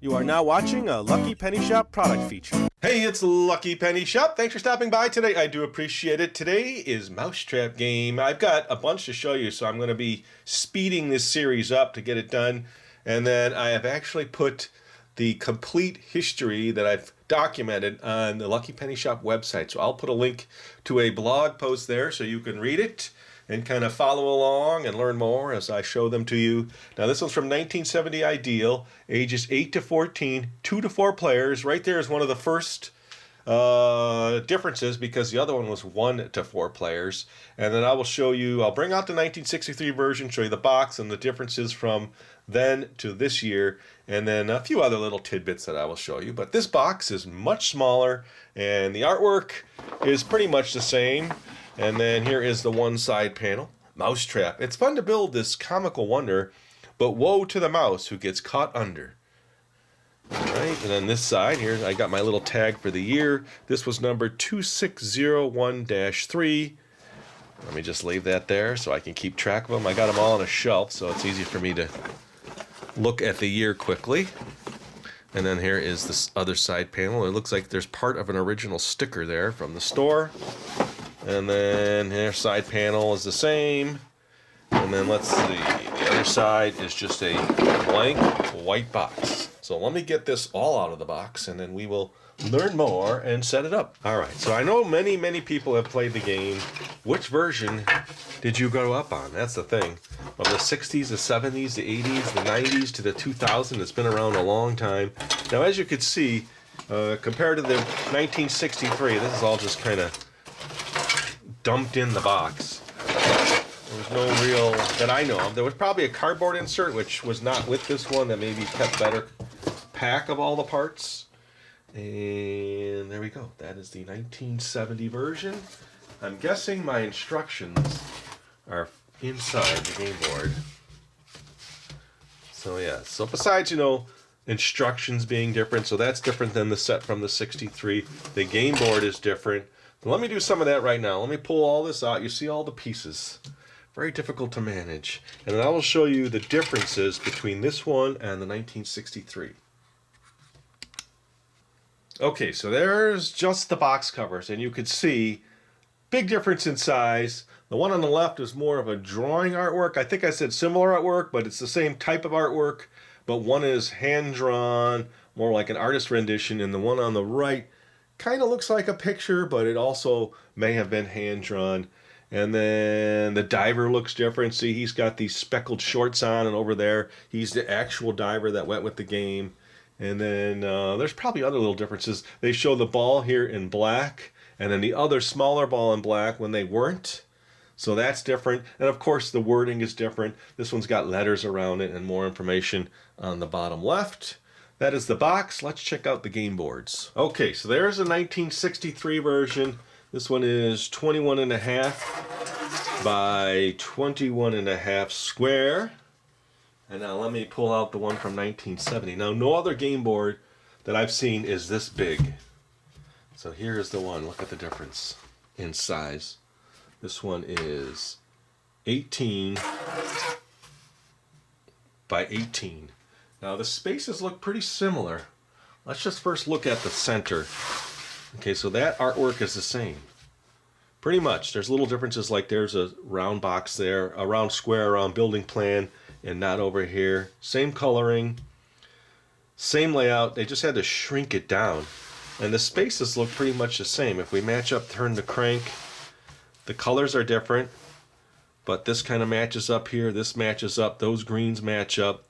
You are now watching a Lucky Penny Shop product feature. Hey, it's Lucky Penny Shop. Thanks for stopping by today. I do appreciate it. Today is Mousetrap Game. I've got a bunch to show you, so I'm going to be speeding this series up to get it done. And then I have actually put the complete history that I've documented on the Lucky Penny Shop website. So I'll put a link to a blog post there so you can read it and kind of follow along and learn more as I show them to you. Now this one's from 1970 Ideal, ages 8 to 14, 2 to 4 players. Right there is one of the first differences because the other one was 1 to 4 players. And then I will show you, I'll bring out the 1963 version, show you the box and the differences from then to this year, and then a few other little tidbits that I will show you. But this box is much smaller and the artwork is pretty much the same. And then here is the one side panel, Mousetrap. It's fun to build this comical wonder, but woe to the mouse who gets caught under. All right, and then this side here, I got my little tag for the year. This was number 2601-3. Let me just leave that there so I can keep track of them. I got them all on a shelf, so it's easy for me to look at the year quickly. And then here is this other side panel. It looks like there's part of an original sticker there from the store. And then here, side panel is the same. And then let's see, the other side is just a blank white box. So let me get this all out of the box and then we will learn more and set it up. All right, so I know many people have played the game. Which version did you grow up on? That's the thing. From the 60s, the 70s, the 80s, the 90s to the 2000s, it's been around a long time. Now, as you can see, compared to the 1963, this is all just kind of dumped in the box. There was no real, that I know of. There was probably a cardboard insert, which was not with this one, that maybe kept better pack of all the parts. And there we go. That is the 1970 version. I'm guessing my instructions are inside the game board. So yeah, so besides, you know, instructions being different, so that's different than the set from the 63. The game board is different. So let me do some of that right now. Let me pull all this out. You see all the pieces. Very difficult to manage. And then I will show you the differences between this one and the 1963. Okay, so there's just the box covers, and you could see big difference in size. The one on the left is more of a drawing artwork. I think I said similar artwork, but it's the same type of artwork, but one is hand-drawn, more like an artist rendition, and the one on the right kind of looks like a picture, but it also may have been hand-drawn. And then the diver looks different. See, he's got these speckled shorts on, and over there, he's the actual diver that went with the game. And then there's probably other little differences. They show the ball here in black, and then the other smaller ball in black when they weren't. So that's different. And of course, the wording is different. This one's got letters around it and more information on the bottom left. That is the box. Let's check out the game boards. Okay, so there's a 1963 version. This one is 21.5 by 21.5 square. And now let me pull out the one from 1970. Now, no other game board that I've seen is this big. So here's the one. Look at the difference in size. This one is 18 by 18. Now the spaces look pretty similar. Let's just first look at the center. Okay, so that artwork is the same. Pretty much. There's little differences, like there's a round box there, a round square around building plan, and not over here. Same coloring, same layout. They just had to shrink it down. And the spaces look pretty much the same. If we match up, turn the crank, the colors are different, but this kind of matches up here, this matches up, those greens match up.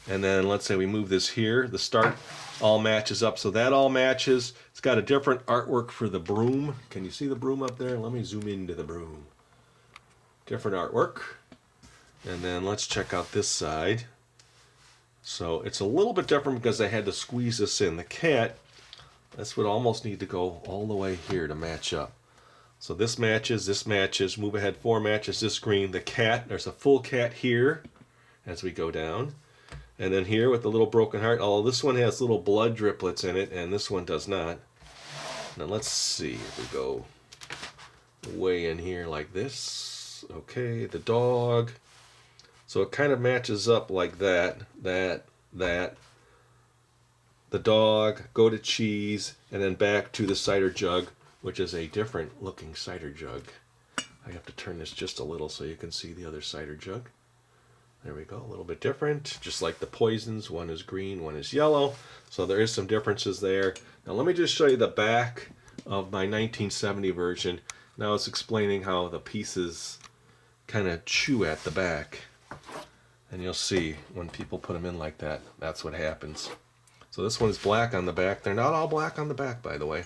And then let's say we move this here, the start all matches up, so that all matches. It's got a different artwork for the broom. Can you see the broom up there? Let me zoom into the broom. Different artwork. And then let's check out this side. So it's a little bit different because I had to squeeze this in. The cat, this would almost need to go all the way here to match up. So this matches, move ahead 4 matches this green. The cat, there's a full cat here as we go down. And then here with the little broken heart, oh, this one has little blood driplets in it, and this one does not. Now let's see if we go way in here like this. Okay, the dog. So it kind of matches up like that, the dog, go to cheese, and then back to the cider jug, which is a different looking cider jug. I have to turn this just a little so you can see the other cider jug. There we go, a little bit different, just like the poisons. One is green, one is yellow. So there is some differences there. Now let me just show you the back of my 1970 version. Now it's explaining how the pieces kind of chew at the back. And you'll see when people put them in like that, that's what happens. So this one is black on the back. They're not all black on the back, by the way.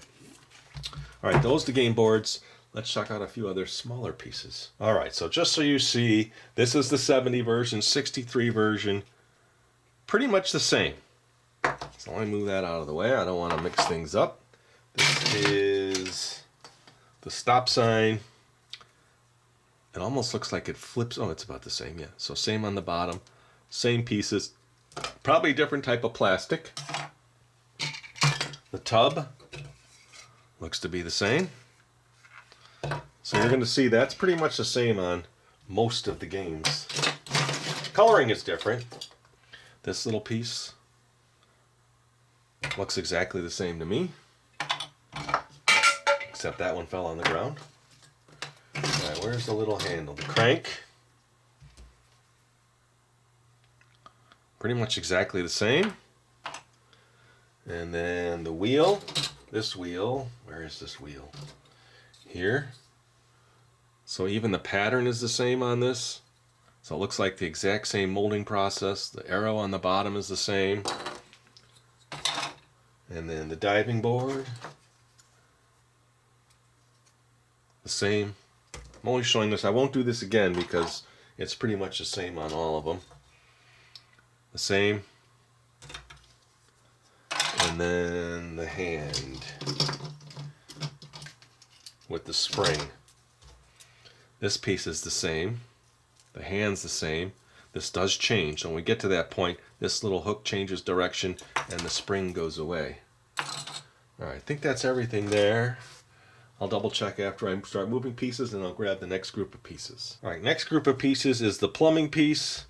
All right, those are the game boards. Let's check out a few other smaller pieces. All right, so just so you see, this is the 70 version, 63 version. Pretty much the same. So let me move that out of the way. I don't want to mix things up. This is the stop sign. It almost looks like it flips. Oh, it's about the same, yeah. So same on the bottom, same pieces. Probably a different type of plastic. The tub looks to be the same. So you're going to see that's pretty much the same on most of the games. Coloring is different. This little piece looks exactly the same to me, except that one fell on the ground. All right, where's the little handle? The crank. Pretty much exactly the same. And then the wheel. This wheel, where is this wheel? Here. So even the pattern is the same on this. So it looks like the exact same molding process. The arrow on the bottom is the same. And then the diving board. The same. I'm only showing this. I won't do this again because it's pretty much the same on all of them. The same. And then the hand with the spring. This piece is the same. The hand's the same. This does change. So when we get to that point, this little hook changes direction and the spring goes away. All right, I think that's everything there. I'll double check after I start moving pieces and I'll grab the next group of pieces. All right, next group of pieces is the plumbing piece,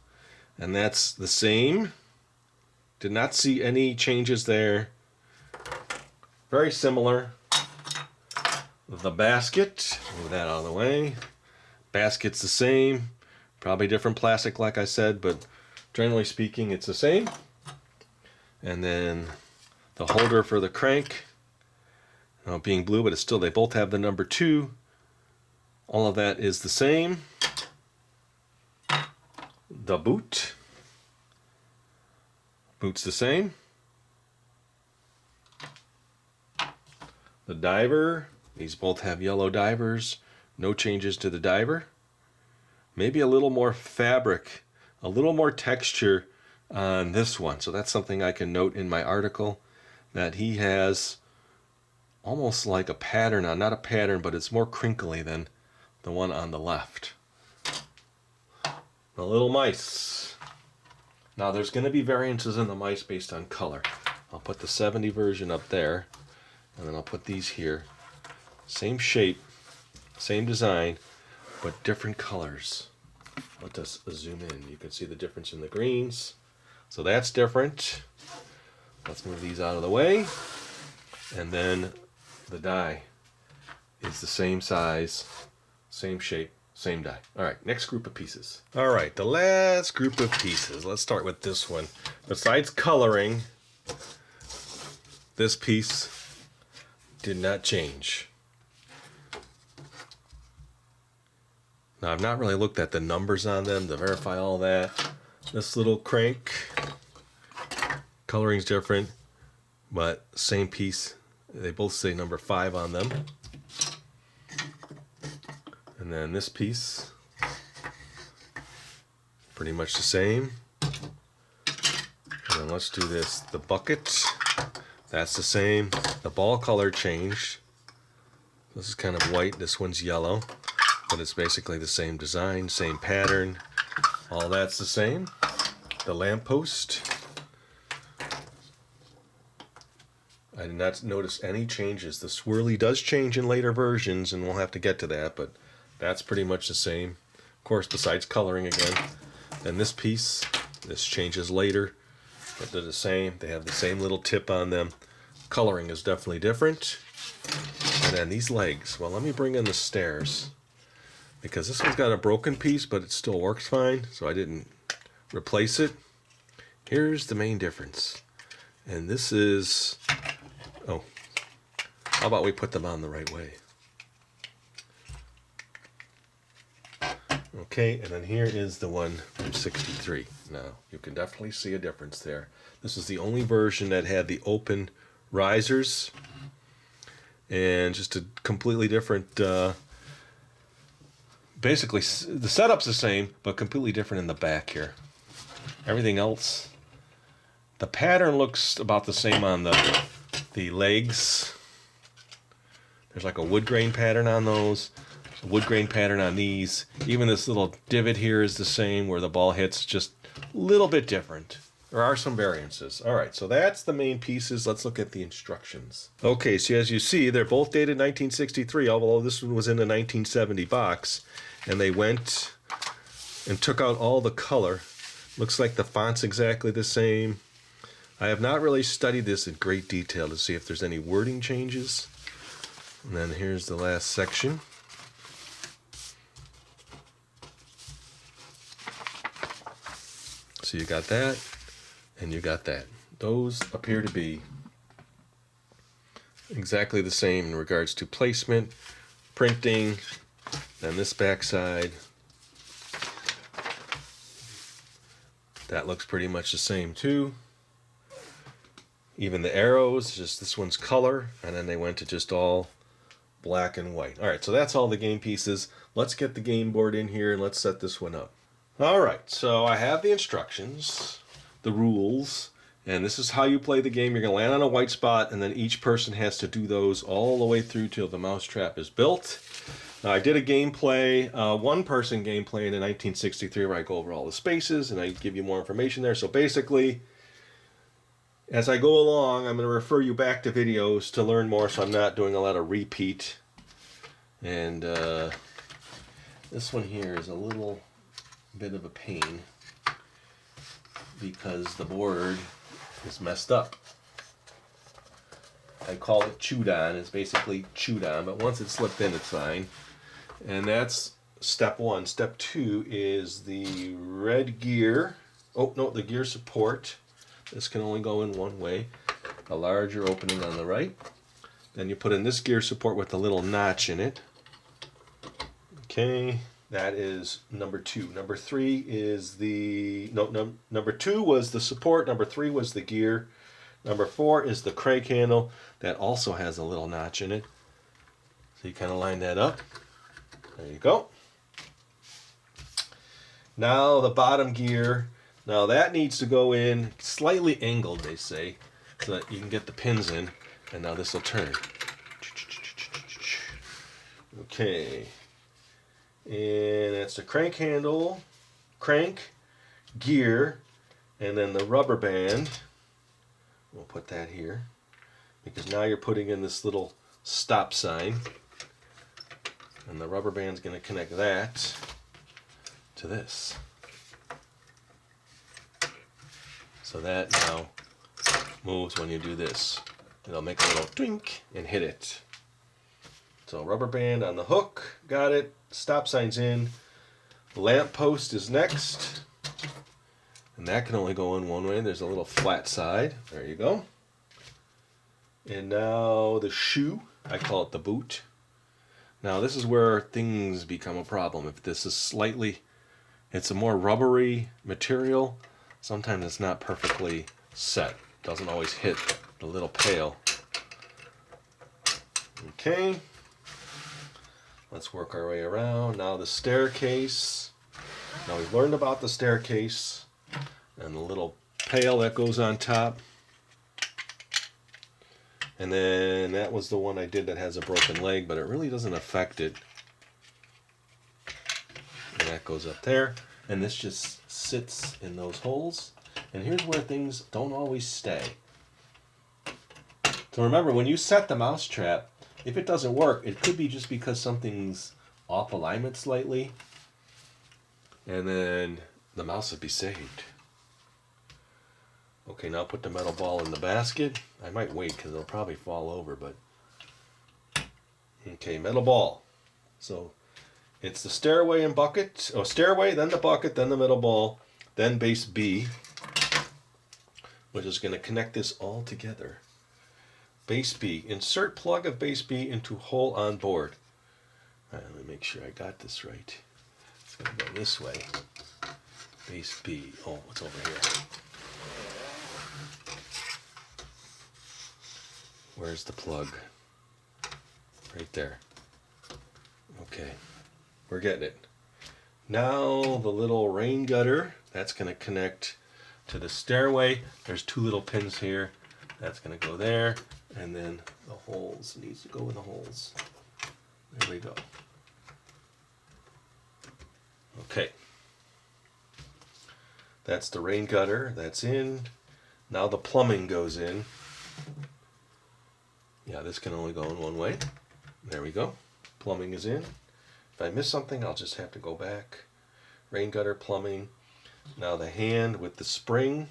and that's the same. Did not see any changes there. Very similar. The basket, move that out of the way. Basket's the same. Probably different plastic, like I said, but generally speaking, it's the same. And then the holder for the crank, being blue, but it's still, they both have the number 2. All of that is the same. The boot. Boot's the same. The diver. These both have yellow divers. No changes to the diver. Maybe a little more fabric, a little more texture on this one. So that's something I can note in my article, that he has almost like a pattern on, not a pattern, but it's more crinkly than the one on the left. The little mice. Now there's going to be variances in the mice based on color. I'll put the 70 version up there, and then I'll put these here. Same shape, same design, but different colors. Let us zoom in. You can see the difference in the greens. So that's different. Let's move these out of the way. And then the die is the same size, same shape, same die. All right, next group of pieces. All right, the last group of pieces. Let's start with this one. Besides coloring, this piece did not change. Now, I've not really looked at the numbers on them to verify all that. This little crank, coloring's different, but same piece. They both say number 5 on them. And then this piece, pretty much the same. And then let's do this. The bucket, that's the same. The ball color changed. This is kind of white, this one's yellow. But it's basically the same design, same pattern. All that's the same. The lamppost. I did not notice any changes. The swirly does change in later versions, and we'll have to get to that, but that's pretty much the same. Of course, besides coloring again. Then this piece, this changes later. but they're the same. They have the same little tip on them. Coloring is definitely different. And then these legs. Well, let me bring in the stairs, because this one's got a broken piece, but it still works fine, so I didn't replace it. Here's the main difference. And this is, oh, how about we put them on the right way? Okay, and then here is the one from 63. Now, you can definitely see a difference there. This is the only version that had the open risers, and just a completely different, basically, the setup's the same, but completely different in the back here. Everything else, the pattern looks about the same on the legs. There's like a wood grain pattern on those, a wood grain pattern on these. Even this little divot here is the same where the ball hits, just a little bit different. There are some variances. All right, so that's the main pieces. Let's look at the instructions. Okay, so as you see, they're both dated 1963, although this one was in the 1970 box. And they went and took out all the color. Looks like the font's exactly the same. I have not really studied this in great detail to see if there's any wording changes. And then here's the last section. So you got that. And you got that. Those appear to be exactly the same in regards to placement, printing, and this backside. That looks pretty much the same too. Even the arrows, just this one's color, and then they went to just all black and white. All right, so that's all the game pieces. Let's get the game board in here and let's set this one up. All right, so I have the instructions, the rules, and this is how you play the game. You're going to land on a white spot, and then each person has to do those all the way through till the mousetrap is built. Now, I did a gameplay, one-person gameplay in 1963 where I go over all the spaces, and I give you more information there. So basically, as I go along, I'm going to refer you back to videos to learn more, so I'm not doing a lot of repeat. And this one here is a little bit of a pain, because the board is messed up. I call it chewed on. It's basically chewed on, but once it's slipped in, it's fine. And that's step one. Step two is the red gear. Oh, no, the gear support. This can only go in one way. A larger opening on the right. Then you put in this gear support with a little notch in it. Okay. That is number two. Number three is the, number two was the support. Number three was the gear. Number four is the crank handle. That also has a little notch in it. So you kind of line that up. There you go. Now the bottom gear. Now that needs to go in slightly angled, they say, so that you can get the pins in. And now this will turn. Okay. And that's the crank handle, crank, gear, and then the rubber band. We'll put that here, because now you're putting in this little stop sign, and the rubber band's going to connect that to this. So that now moves when you do this. It'll make a little twink and hit it. So rubber band on the hook, got it. Stop sign's in. Lamp post is next. And that can only go in one way. There's a little flat side. There you go. And now the shoe. I call it the boot. Now this is where things become a problem. If this is slightly, it's a more rubbery material, sometimes it's not perfectly set. It doesn't always hit the little pail. Okay. Let's work our way around. Now the staircase. Now we've learned about the staircase and the little pail that goes on top. And then that was the one I did that has a broken leg, but it really doesn't affect it. And that goes up there. And this just sits in those holes. And here's where things don't always stay. So remember, when you set the mousetrap, if it doesn't work, it could be just because something's off alignment slightly, and then the mouse would be saved. Okay, now put the metal ball in the basket. I might wait because it'll probably fall over, but... Okay, metal ball. So it's the stairway and bucket. Oh, stairway, then the bucket, then the metal ball, then base B, which is going to connect this all together. Base B. Insert plug of base B into hole on board. All right, let me make sure I got this right. It's going to go this way. Base B. Oh, it's over here. Where's the plug? Right there. Okay, we're getting it. Now the little rain gutter, that's going to connect to the stairway. There's two little pins here. That's going to go there. And then the holes, needs to go in the holes. There we go. Okay. That's the rain gutter. That's in. Now the plumbing goes in. Yeah, this can only go in one way. There we go. Plumbing is in. If I miss something, I'll just have to go back. Rain gutter, plumbing. Now the hand with the spring.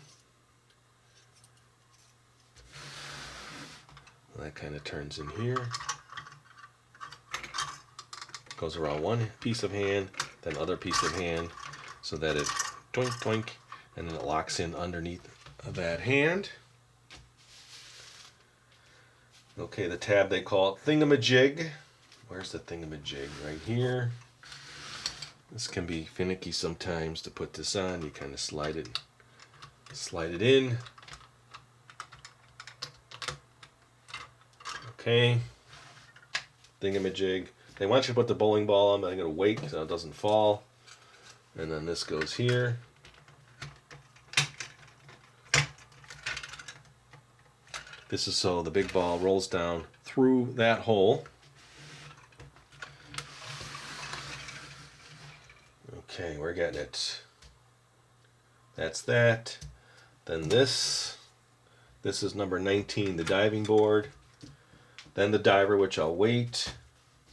That kind of turns in here. Goes around one piece of hand, then other piece of hand, so that it toink toink, and then it locks in underneath that hand. Okay, the tab they call it thingamajig. Where's the thingamajig? Right here. This can be finicky sometimes to put this on. You kind of slide it in. Okay. Thingamajig. They want you to put the bowling ball on, but I'm going to wait so it doesn't fall. And then this goes here. This is so the big ball rolls down through that hole. Okay, we're getting it. That's that. Then this is number 19, the diving board. Then the diver, which I'll wait.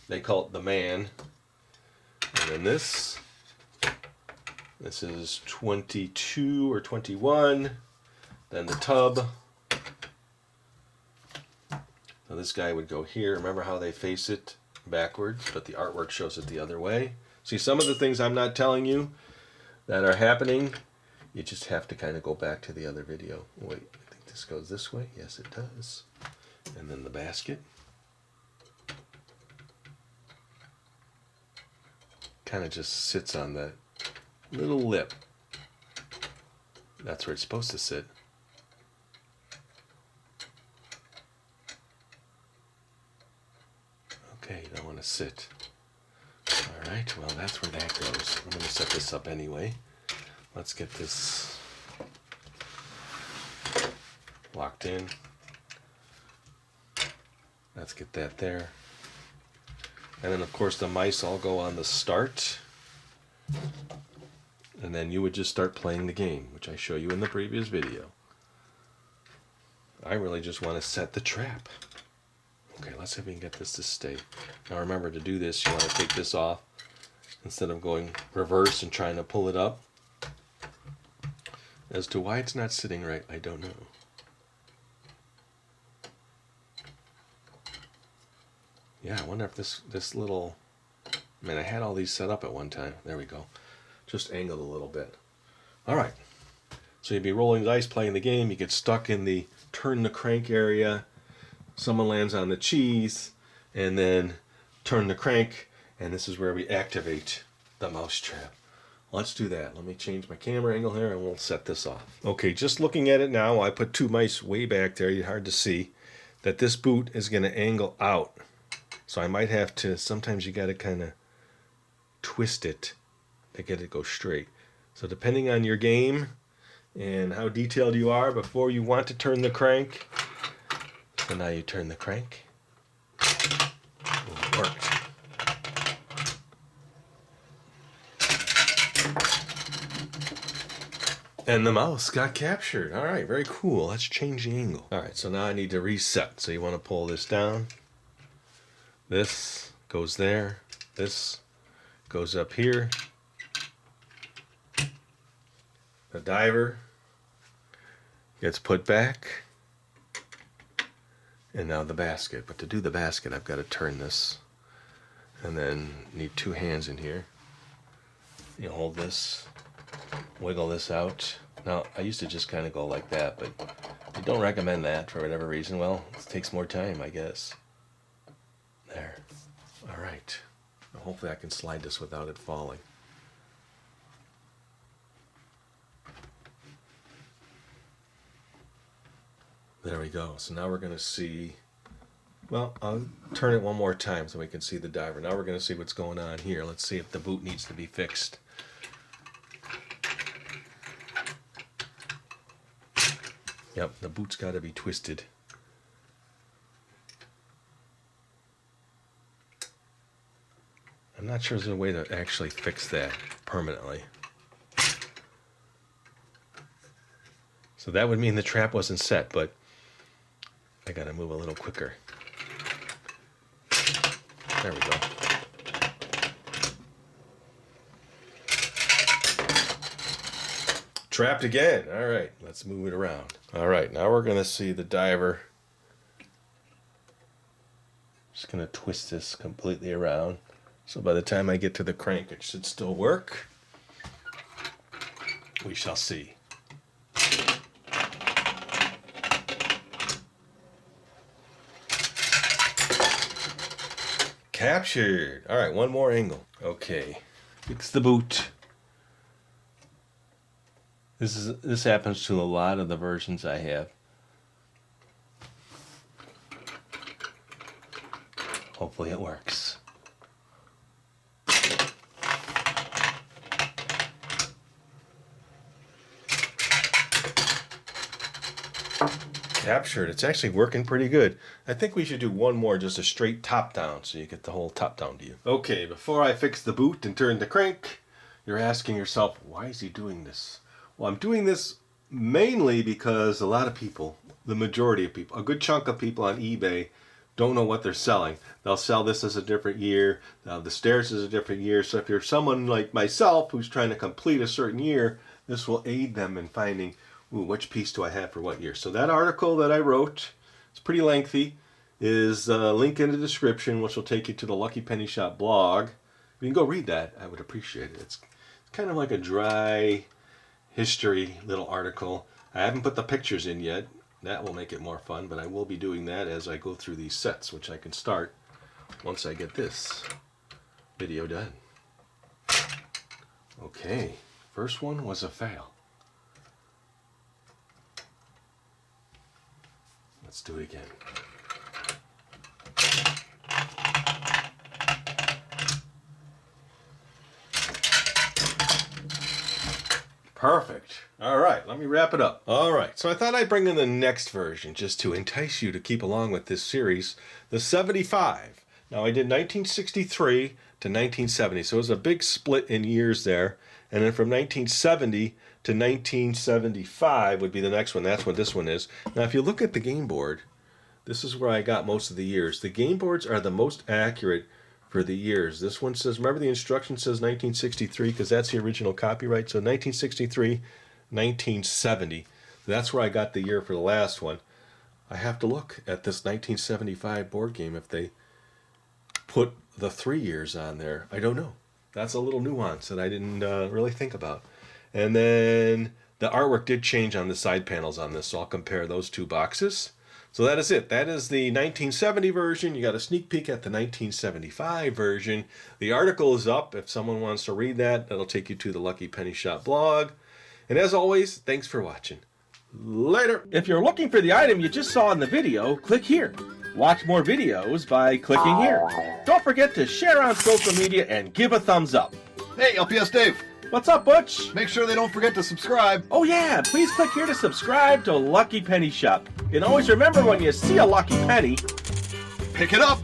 They call it the man. And then this is 22 or 21. Then the tub. So this guy would go here. Remember how they face it backwards, but the artwork shows it the other way. See, some of the things I'm not telling you that are happening, you just have to kind of go back to the other video. Wait, I think this goes this way. Yes, it does. And then the basket. Kind of just sits on that little lip. That's where it's supposed to sit. Okay, you don't want to sit. Alright, well that's where that goes. I'm going to set this up anyway. Let's get this locked in. Let's get that there. And then of course the mice all go on the start. And then you would just start playing the game, which I show you in the previous video. I really just want to set the trap. Okay, let's see if we can get this to stay. Now remember, to do this, you want to take this off instead of going reverse and trying to pull it up. As to why it's not sitting right, I don't know. Yeah, I wonder if this little... I mean, I had all these set up at one time. There we go. Just angled a little bit. All right. So you'd be rolling dice, playing the game. You get stuck in the turn the crank area. Someone lands on the cheese, and then turn the crank, and this is where we activate the mousetrap. Let's do that. Let me change my camera angle here, and we'll set this off. Okay, just looking at it now, I put two mice way back there. It's hard to see that this boot is going to angle out. So I might have to, sometimes you got to kind of twist it to get it to go straight. So depending on your game and how detailed you are before you want to turn the crank, so now you turn the crank. It worked. And the mouse got captured. All right, very cool. Let's change the angle. All right, so now I need to reset. So you want to pull this down. This goes there. This goes up here. The diver gets put back. And now the basket. But to do the basket, I've got to turn this. And then need two hands in here. You hold this, wiggle this out. Now, I used to just kind of go like that, but I don't recommend that for whatever reason. Well, it takes more time, I guess. There. All right. Now, hopefully I can slide this without it falling. There we go. So now we're going to see, well, I'll turn it one more time so we can see the diver. Now we're going to see what's going on here. Let's see if the boot needs to be fixed. Yep, the boot's got to be twisted. I'm not sure there's a way to actually fix that permanently. So that would mean the trap wasn't set, but I got to move a little quicker. There we go. Trapped again. All right, let's move it around. All right, now we're going to see the diver. Just going to twist this completely around. So by the time I get to the crank, it should still work. We shall see. Captured. All right, one more angle. Okay, fix the boot. This happens to a lot of the versions I have. Hopefully it works. Captured. It's actually working pretty good. I think we should do one more, just a straight top down, so you get the whole top down view. Okay, before I fix the boot and turn the crank, you're asking yourself, why is he doing this? Well, I'm doing this mainly because a lot of people, the majority of people, a good chunk of people on eBay don't know what they're selling. They'll sell this as a different year, the stairs as a different year. So if you're someone like myself who's trying to complete a certain year, this will aid them in finding, ooh, which piece do I have for what year? So that article that I wrote, it's pretty lengthy, is a link in the description, which will take you to the Lucky Penny Shop blog. If you can go read that, I would appreciate it. It's kind of like a dry history little article. I haven't put the pictures in yet. That will make it more fun, but I will be doing that as I go through these sets, which I can start once I get this video done. Okay, first one was a fail. Let's do it again. Perfect. All right, let me wrap it up. All right, so I thought I'd bring in the next version just to entice you to keep along with this series, the 75. Now, I did 1963 to 1970, so it was a big split in years there. And then from 1970 to 1975 would be the next one. That's what this one is. Now, if you look at the game board, this is where I got most of the years. The game boards are the most accurate for the years. This one says, remember the instruction says 1963 because that's the original copyright. So 1963, 1970. That's where I got the year for the last one. I have to look at this 1975 board game if they put the 3 years on there. I don't know. That's a little nuance that I didn't really think about. And then the artwork did change on the side panels on this, so I'll compare those two boxes. So that is it. That is the 1970 version. You got a sneak peek at the 1975 version. The article is up. If someone wants to read that, that'll take you to the Lucky Penny Shop blog. And as always, thanks for watching. Later. If you're looking for the item you just saw in the video, click here. Watch more videos by clicking here. Don't forget to share on social media and give a thumbs up. Hey, LPS Dave. What's up, Butch? Make sure they don't forget to subscribe. Oh yeah, please click here to subscribe to Lucky Penny Shop. And always remember, when you see a lucky penny, Pick it up.